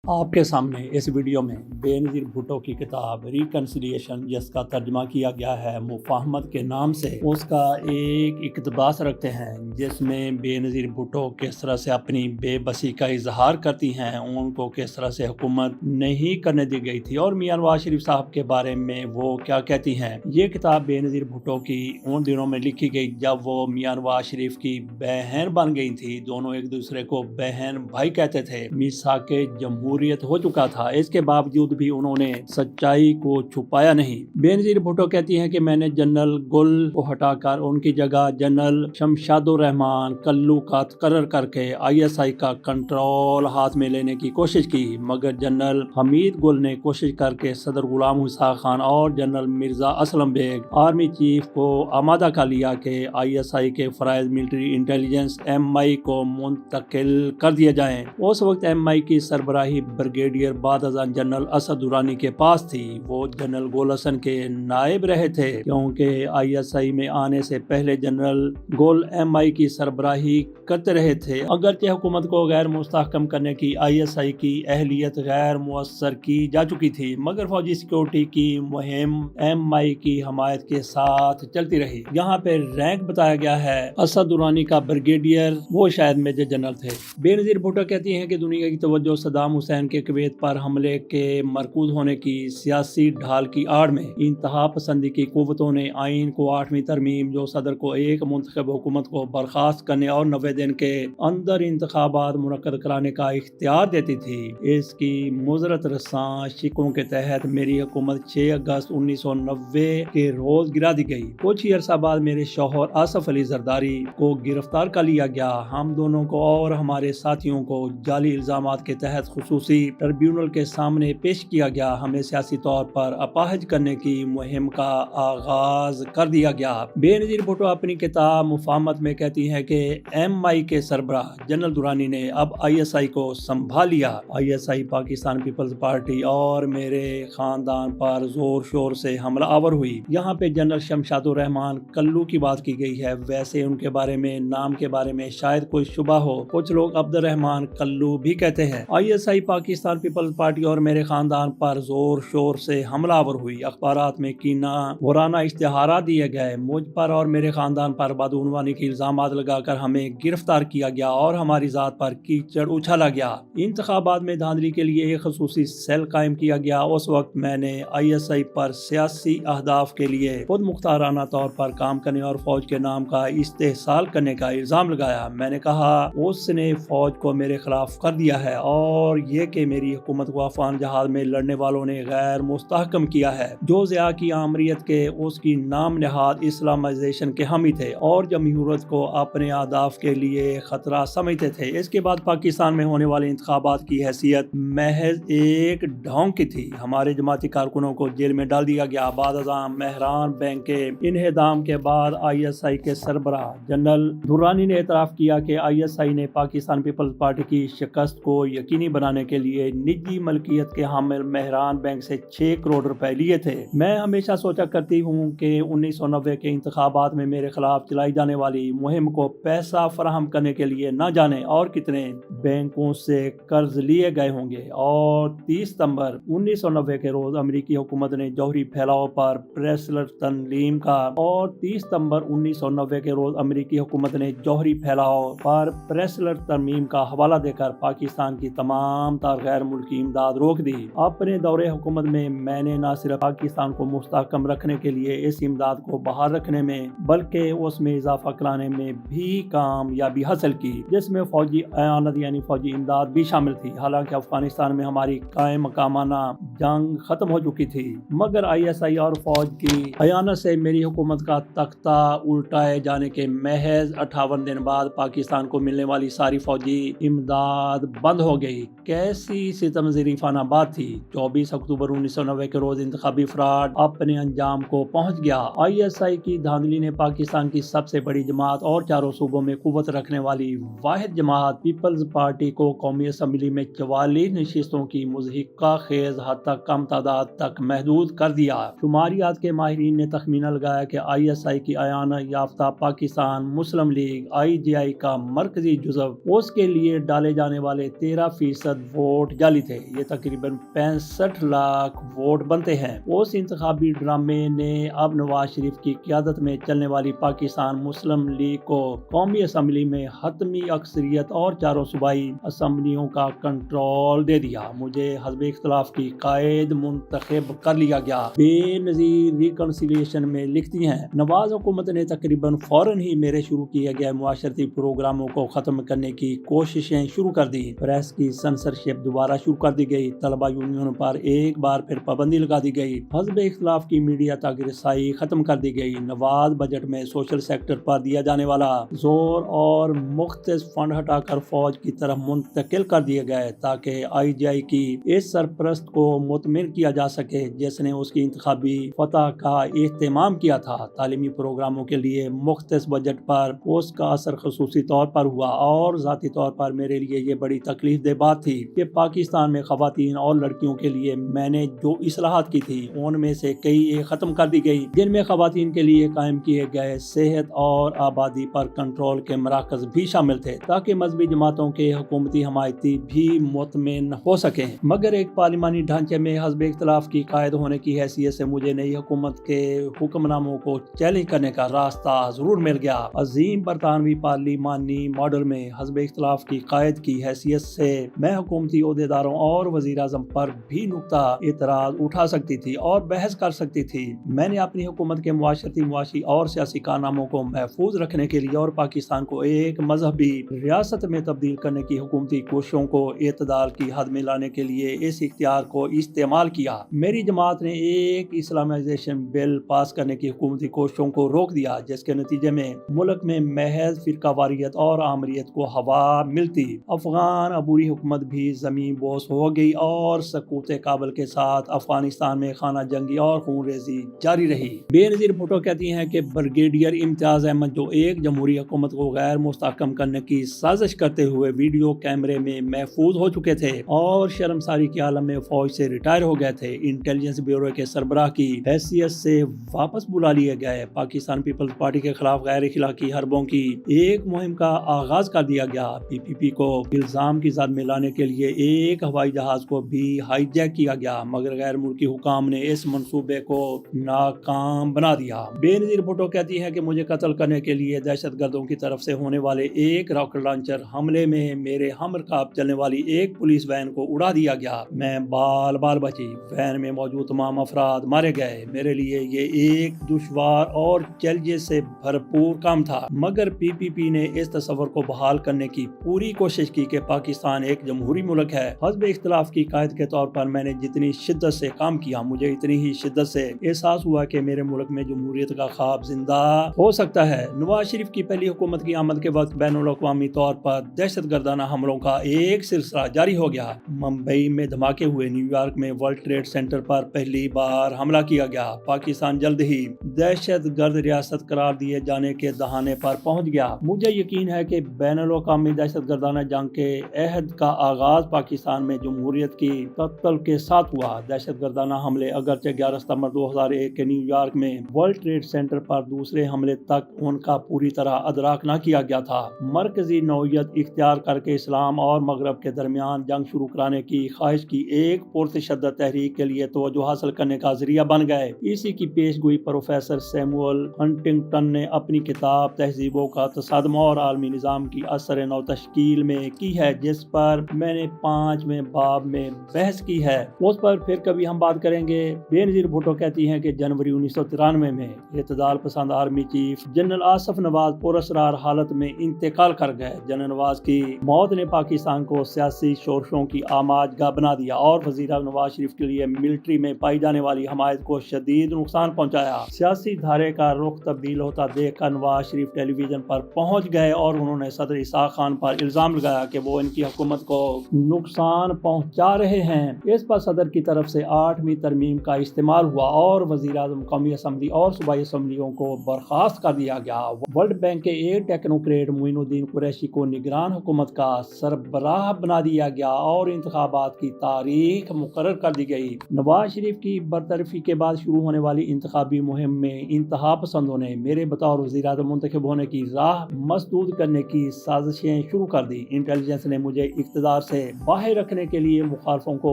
آپ کے سامنے اس ویڈیو میں بےنظیر بھٹو کی کتاب ریکنسیلیشن، جس کا ترجمہ کیا گیا ہے مفاہمت کے نام سے، اس کا ایک اقتباس رکھتے ہیں جس میں بےنظیر بھٹو کس طرح سے اپنی بے بسی کا اظہار کرتی ہیں، ان کو کس طرح سے حکومت نہیں کرنے دی گئی تھی اور میاں نواز شریف صاحب کے بارے میں وہ کیا کہتی ہیں۔ یہ کتاب بےنظیر بھٹو کی ان دنوں میں لکھی گئی جب وہ میاں نواز شریف کی بہن بن گئی تھی۔ دونوں ایک دوسرے کو بہن بھائی کہتے تھے۔ میثاق جمہوریت ہو چکا تھا، اس کے باوجود بھی انہوں نے سچائی کو چھپایا نہیں۔ بےنظیر بھٹو کہتی ہیں کہ میں نے جنرل گل کو ہٹا کر ان کی جگہ جنرل شمشاد الرحمان کلو کا تقرر کر کے ISI کا کنٹرول ہاتھ میں لینے کی کوشش کی، مگر جنرل حمید گل نے کوشش کر کے صدر غلام اسحاق خان اور general Mirza Aslam Beg army chief کو آمادہ کر لیا کہ ISI کے فرائض ملٹری انٹیلیجنس MI کو منتقل کر دیے جائیں۔ اس وقت MI کی سربراہی بریگیڈیئر بعد ازاں جنرل اسد درانی کے پاس تھی۔ وہ جنرل گول حسن کے نائب رہے تھے، کیونکہ ISI میں آنے سے پہلے جنرل گول MI کی سربراہی کرتے رہے تھے۔ اگرچہ حکومت کو غیر مستحکم کرنے کی ISI کی اہلیت غیر مؤثر کی جا چکی تھی، مگر فوجی سیکورٹی کی مہم MI کی حمایت کے ساتھ چلتی رہی۔ یہاں پہ رینک بتایا گیا ہے اسد درانی کا بریگیڈیئر، وہ شاید میجر جنرل تھے۔ بےنظیر بھٹو کہتی ہیں کہ دنیا کی توجہ صدام حسین کے کویت پر حملے کے مرکوز ہونے کی سیاسی ڈھال کی آڑ میں انتہا پسندی کی قوتوں نے آئین کو 8ویں ترمیم، جو صدر کو ایک منتخب حکومت کو برخاست کرنے اور 90 دن کے اندر انتخابات منعقد کرانے کا اختیار دیتی تھی، اس کی مضرت رساں شکوں کے تحت میری حکومت 6 اگست 1990 کے روز گرا دی گئی۔ کچھ ہی عرصہ بعد میرے شوہر آصف علی زرداری کو گرفتار کر لیا گیا۔ ہم دونوں کو اور ہمارے ساتھیوں کو جعلی الزامات کے تحت خصوصی ٹربیونل کے سامنے پیش کیا گیا۔ ہمیں سیاسی طور پر اپاہج کرنے کی مہم کا آغاز کر دیا گیا۔ بےنظیر بھٹو اپنی کتاب مفاہمت میں کہتی ہے کہ MI کے سربراہ جنرل درانی نے اب ISI کو سنبھال لیا۔ ISI پاکستان پیپلز پارٹی اور میرے خاندان پر زور شور سے حملہ آور ہوئی۔ یہاں پہ جنرل شمشاد الرحمان کلو کی بات کی گئی ہے، ویسے ان کے بارے میں نام کے بارے میں شاید کوئی شبہ ہو، کچھ لوگ عبد الرحمان کلو بھی کہتے ہیں۔ ISI پاکستان پیپلز پارٹی اور میرے خاندان پر زور شور سے حملہ آور ہوئی۔ اخبارات میں کینہ ورانہ اشتہارات دیے گئے، مجھ پر اور میرے خاندان پر بدعنوانی کے الزامات لگا کر ہمیں گرفتار کیا گیا اور ہماری ذات پر کیچڑ اچھالا گیا۔ انتخابات میں دھاندلی کے لیے ایک خصوصی سیل قائم کیا گیا۔ اس وقت میں نے ISI پر سیاسی اہداف کے لیے خود مختارانہ طور پر کام کرنے اور فوج کے نام کا استحصال کرنے کا الزام لگایا۔ میں نے کہا اس نے فوج کو میرے خلاف کر دیا ہے اور یہ کہ میری حکومت کو افغان جہاد میں لڑنے والوں نے غیر مستحکم کیا ہے، جو ضیاء کی آمریت کے اس کی نام نہاد اسلامائزیشن کے حامی تھے اور جمہوریت کو اپنے اہداف کے لیے خطرہ سمجھتے تھے۔ اس کے بعد پاکستان میں ہونے والے انتخابات کی حیثیت محض ایک ڈھونگ کی تھی۔ ہمارے جماعتی کارکنوں کو جیل میں ڈال دیا گیا۔ بعد ازاں مہران بینک کے انہدام کے بعد ISI کے سربراہ جنرل درانی نے اعتراف کیا کہ ISI نے پاکستان پیپلز پارٹی کی شکست کو یقینی بنانے کے لیے نجی ملکیت کے حامل مہران بینک سے 6 کروڑ روپے لیے تھے۔ میں ہمیشہ سوچا کرتی ہوں کہ 1990 کے انتخابات میں میرے خلاف چلائی جانے والی مہم کو پیسہ فراہم کرنے کے لیے نہ جانے اور کتنے بینکوں سے قرض لیے گئے ہوں گے۔ اور 30 ستمبر 1990 کے روز امریکی حکومت نے جوہری پھیلاؤ پر پریسلر تنظیم کا اور 30 ستمبر 1990 کے روز امریکی حکومت نے جوہری پھیلاؤ پر پریسلر ترمیم کا حوالہ دے کر پاکستان کی تمام تر غیر ملکی امداد روک دی۔ اپنے دور حکومت میں نے نہ صرف پاکستان کو مستحکم رکھنے کے لیے اس امداد کو بحال رکھنے میں بلکہ اس میں اضافہ کرانے میں بھی کامیابی حاصل کی، جس میں فوجی اعانت یعنی فوجی امداد بھی شامل تھی۔ حالانکہ افغانستان میں ہماری قائم مقامانہ جنگ ختم ہو چکی تھی، مگر ISI اور فوج کی اعانت سے میری حکومت کا تختہ الٹائے جانے کے محض 58 دن بعد پاکستان کو ملنے والی ساری فوجی امداد بند ہو گئی۔ کیسی ستم ظریفانہ بات تھی۔ 24 اکتوبر 1990 کے روز انتخابی فراڈ اپنے انجام کو پہنچ گیا۔ ISI کی دھاندلی نے پاکستان کی سب سے بڑی جماعت اور چاروں صوبوں میں قوت رکھنے والی واحد جماعت پیپلز پارٹی کو قومی اسمبلی میں 44 نشستوں کی مضحکہ خیز حد تک کم تعداد تک محدود کر دیا۔ شماریات کے ماہرین نے تخمینہ لگایا کہ ISI کی اعانت یافتہ پاکستان مسلم لیگ IJI کا مرکزی جزو اس کے لیے ڈالے جانے والے 13% ووٹ جعلی تھے۔ یہ تقریباً 65 لاکھ ووٹ بنتے ہیں۔ اس انتخابی ڈرامے نے اب نواز شریف کی قیادت میں چلنے والی پاکستان مسلم لیگ کو قومی اسمبلی میں حتمی اکثریت اور چاروں صوبائی اسمبلیوں کا کنٹرول دے دیا۔ مجھے حزب اختلاف کی قائد منتخب کر لیا گیا۔ بے نظیر ریکنسیلیشن میں لکھتی ہیں، نواز حکومت نے تقریباً فوراً ہی میرے شروع کیے گئے معاشرتی پروگراموں کو ختم کرنے کی کوششیں شروع کر دی۔ پریس کی سنسرشپ دوبارہ شروع کر دی گئی۔ طلبہ یونین پر ایک بار پھر پابندی لگا دی گئی۔ حزب اختلاف کی میڈیا تک رسائی ختم کر دی گئی۔ نواز بجٹ میں سوشل سیکٹر پر دیا جانے والا زور اور مختص فنڈ ہٹا کر فوج کی طرف منتقل کر دیے گئے تاکہ آئی جی آئی کی اس سرپرست کو مطمئن کیا جا سکے جس نے اس کی انتخابی فتح کا اہتمام کیا تھا۔ تعلیمی پروگراموں کے لیے مختص بجٹ پر اس کا اثر خصوصی طور پر ہوا اور ذاتی طور پر میرے لیے یہ بڑی تکلیف دہ بات تھی کہ پاکستان میں خواتین اور لڑکیوں کے لیے میں نے جو اصلاحات کی تھی ان میں سے کئی ایک ختم کر دی گئی، جن میں خواتین کے لیے قائم کیے گئے صحت اور آبادی پر کنٹرول کے مراکز بھی شامل تھے تاکہ مذہبی جماعتوں کے حکومتی حمایتی بھی مطمئن ہو سکیں۔ مگر ایک پارلیمانی ڈھانچے میں حزب اختلاف کی قائد ہونے کی حیثیت سے مجھے نئی حکومت کے حکم ناموں کو چیلنج کرنے کا راستہ ضرور مل گیا۔ عظیم برطانوی پارلیمانی ماڈل میں حزب اختلاف کی قائد کی حیثیت سے میں حکومتی عہدیداروں اور وزیر اعظم پر بھی نقطہ اعتراض اٹھا سکتی تھی اور بحث کر سکتی تھی۔ میں نے اپنی حکومت کے معاشرتی، معاشی اور سیاسی کارناموں کو محفوظ رکھنے کے لیے اور پاکستان کو ایک مذہبی ریاست میں تبدیل کرنے کی حکومتی کوششوں کو اعتدال کی حد میں لانے کے لیے اس اختیار کو استعمال کیا۔ میری جماعت نے ایک اسلامائزیشن بل پاس کرنے کی حکومتی کوششوں کو روک دیا جس کے نتیجے میں ملک میں محض فرقہ واریت اور آمریت کو ہوا ملتی۔ افغان عبوری حکومت بھی زمین بوس ہو گئی اور سقوط کابل کے ساتھ افغانستان میں خانہ جنگی اور خون ریزی جاری رہی۔ بے نظیر بھٹو کہتی ہیں کہ بریگیڈیئر امتیاز احمد جو ایک جمہوری حکومت کو غیر مستحکم کرنے کی سازش کرتے ہوئے ویڈیو کیمرے میں محفوظ ہو چکے تھے اور شرمساری کے عالم میں فوج سے ریٹائر ہو گئے تھے، انٹیلیجنس بیورو کے سربراہ کی حیثیت سے واپس بلا لیے گئے۔ پاکستان پیپلز پارٹی کے خلاف غیر اخلاقی حربوں کی ایک مہم کا آغاز کر دیا گیا۔ پی پی پی کو الزام کی زد میں لانے کے لیے ایک ہوائی جہاز کو بھی ہائی جیک کیا گیا مگر غیر ملکی حکام نے اس منصوبے کو ناکام بنا دیا۔ بے نظیر بھٹو کہتی ہے کہ مجھے قتل کرنے کے لیے دہشت گردوں کی طرف سے ہونے والے ایک راکٹ لانچر حملے میں میرے ہم رکاب چلنے والی ایک پولیس وین کو اڑا دیا گیا۔ میں بال بچی، وین میں موجود تمام افراد مارے گئے۔ میرے لیے یہ ایک دشوار اور چیلنجز سے بھرپور کام تھا مگر پی پی پی نے اس تصور کو بحال کرنے کی پوری کوشش کی کہ پاکستان ایک جمہوری ملک ہے۔ حزب اختلاف کی قائد کے طور پر میں نے جتنی شدت سے کام کیا مجھے اتنی ہی شدت سے احساس ہوا کہ میرے ملک میں جمہوریت کا خواب زندہ ہو سکتا ہے۔ نواز شریف کی پہلی حکومت کی آمد کے وقت بین الاقوامی طور پر دہشت گردانہ حملوں کا ایک سلسلہ جاری ہو گیا۔ ممبئی میں دھماکے ہوئے، نیو یارک میں ورلڈ ٹریڈ سینٹر پر پہلی بار حملہ کیا گیا۔ پاکستان جلد ہی دہشت گرد ریاست قرار دیے جانے کے دہانے پر پہنچ گیا۔ مجھے یقین ہے کہ بین الاقوامی دہشت گردانہ جنگ کے عہد کا آغاز پاکستان میں جمہوریت کی تعطل کے ساتھ ہوا۔ دہشت گردانہ حملے اگرچہ 11 ستمبر 2001 کے نیو یارک میں ورلڈ ٹریڈ سینٹر پر دوسرے حملے تک ان کا پوری طرح ادراک نہ کیا گیا تھا، مرکزی نوعیت اختیار کر کے اسلام اور مغرب کے درمیان جنگ شروع کرانے کی خواہش کی ایک پرتشدد تحریک کے لیے توجہ حاصل کرنے کا ذریعہ بن گئے۔ اسی کی پیش گوئی پروفیسر سیموئل ہنٹنگٹن نے اپنی کتاب تہذیبوں کا تصادم اور عالمی نظام کی اثر نو تشکیل میں کی ہے جس پر میں نے 5ویں باب میں بحث کی ہے، اس پر پھر کبھی ہم بات کریں گے۔ بے نظیر بھٹو کہتی ہیں کہ جنوری 1993 میں اعتدال پسند آرمی چیف جنرل آصف نواز پراسرار حالت میں انتقال کر گئے۔ جنرل نواز کی موت نے پاکستان کو سیاسی شورشوں کی آماج گاہ بنا دیا اور وزیر اعظم نواز شریف کے لیے ملٹری میں پائی جانے والی حمایت کو شدید نقصان پہنچایا۔ سیاسی دھارے کا رخ تبدیل ہوتا دیکھ کر نواز شریف ٹیلی ویژن پر پہنچ گئے اور انہوں نے صدر اسحاق خان پر الزام لگایا کہ وہ ان کی حکومت کو نقصان پہنچا رہے ہیں۔ اس پر صدر کی طرف سے 8ویں ترمیم کا استعمال ہوا اور وزیر اعظم، قومی اسمبلی اور صوبائی اسمبلیوں کو برخاست کر دیا گیا۔ ورلڈ بینک کے ایک ٹیکنوکریٹ معین الدین قریشی کو نگران حکومت کا سربراہ بنا دیا گیا اور انتخابات کی تاریخ مقرر کر دی گئی۔ نواز شریف کی برطرفی کے بعد شروع ہونے والی انتخابی مہم میں انتہا پسندوں نے میرے بطور وزیر اعظم منتخب ہونے کی راہ مسدود کرنے کی سازشیں شروع کر دی۔ انٹیلیجنس نے مجھے اقتدار سے سے باہر رکھنے کے لیے مخالفوں کو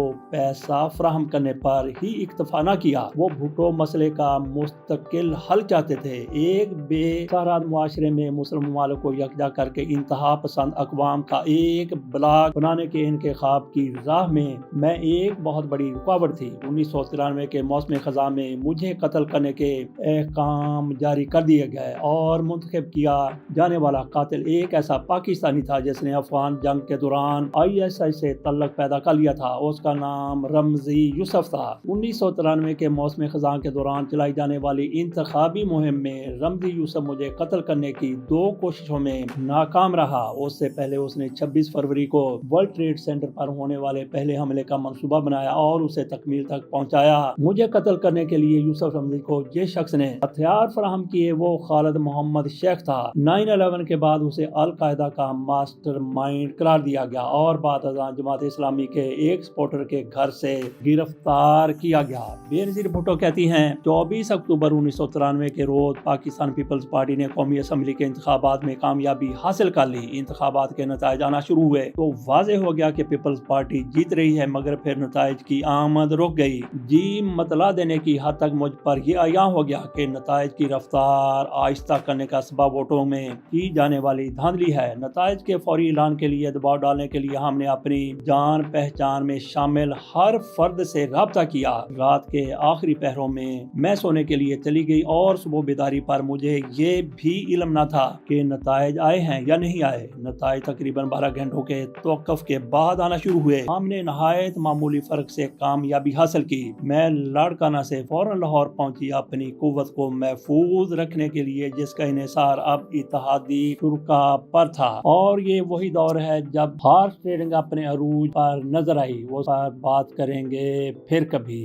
پیسہ فراہم کرنے پر ہی اکتفا نہ کیا، وہ بھٹو مسئلے کا مستقل حل چاہتے تھے۔ ایک بے سہارا معاشرے میں مسلم ممالک کو یکجا کر کے انتہا پسند اقوام کا ایک بلاک بنانے کے ان کے خواب کی راہ میں ایک بہت بڑی رکاوٹ تھی۔ 1993 کے موسم خزاں میں مجھے قتل کرنے کے احکام جاری کر دیے گئے اور منتخب کیا جانے والا قاتل ایک ایسا پاکستانی تھا جس نے افغان جنگ کے دوران ISI سے تعلق پیدا کر لیا تھا۔ اس کا نام رمزی یوسف تھا۔ 1993 کے موسم خزاں کے دوران چلائی جانے والی انتخابی مہم میں رمزی یوسف مجھے قتل کرنے کی 2 کوششوں میں ناکام رہا۔ اس سے پہلے اس نے 26 فروری کو ورلڈ ٹریڈ سینٹر پر ہونے والے پہلے حملے کا منصوبہ بنایا اور اسے تکمیل تک پہنچایا۔ مجھے قتل کرنے کے لیے یوسف رمزی کو جس شخص نے ہتھیار فراہم کیے وہ خالد محمد شیخ تھا۔ 9/11 کے بعد اسے القاعدہ کا ماسٹر مائنڈ قرار دیا گیا اور بعد ازاں جماعت اسلامی کے ایک سپورٹر کے گھر سے گرفتار کیا گیا۔ بے نظیر بھٹو کہتی ہیں 24 اکتوبر 1993 کے روز پاکستان پیپلز پارٹی نے قومی اسمبلی کے انتخابات میں کامیابی حاصل کر لی۔ انتخابات کے نتائج آنا شروع ہوئے تو واضح ہو گیا کہ پیپلز پارٹی جیت رہی ہے، مگر پھر نتائج کی آمد رک گئی۔ مطلع دینے کی حد تک مجھ پر یہ عیاں ہو گیا کہ نتائج کی رفتار آہستہ کرنے کا سبب ووٹوں میں کی جانے والی دھاندلی ہے۔ نتائج کے فوری اعلان کے لیے دباؤ ڈالنے کے لیے ہم نے اپنی جان پہچان میں شامل ہر فرد سے رابطہ کیا۔ رات کے آخری پہروں میں سونے کے لیے چلی گئی اور صبح بیداری پر مجھے یہ بھی علم نہ تھا کہ نتائج آئے ہیں یا نہیں آئے۔ نتائج تقریباً 12 گھنٹوں کے توقف کے بعد آنا شروع ہوئے۔ ہم نے نہایت معمولی فرق سے کامیابی حاصل کی۔ میں لاڑکانہ سے فوراً لاہور پہنچی اپنی قوت کو محفوظ رکھنے کے لیے جس کا انحصار اب اتحادی شرکاء پر تھا، اور یہ وہی دور ہے جب ہارس ٹریڈنگ اپنے عروج پر نظر آئی۔ وہ بات کریں گے پھر کبھی۔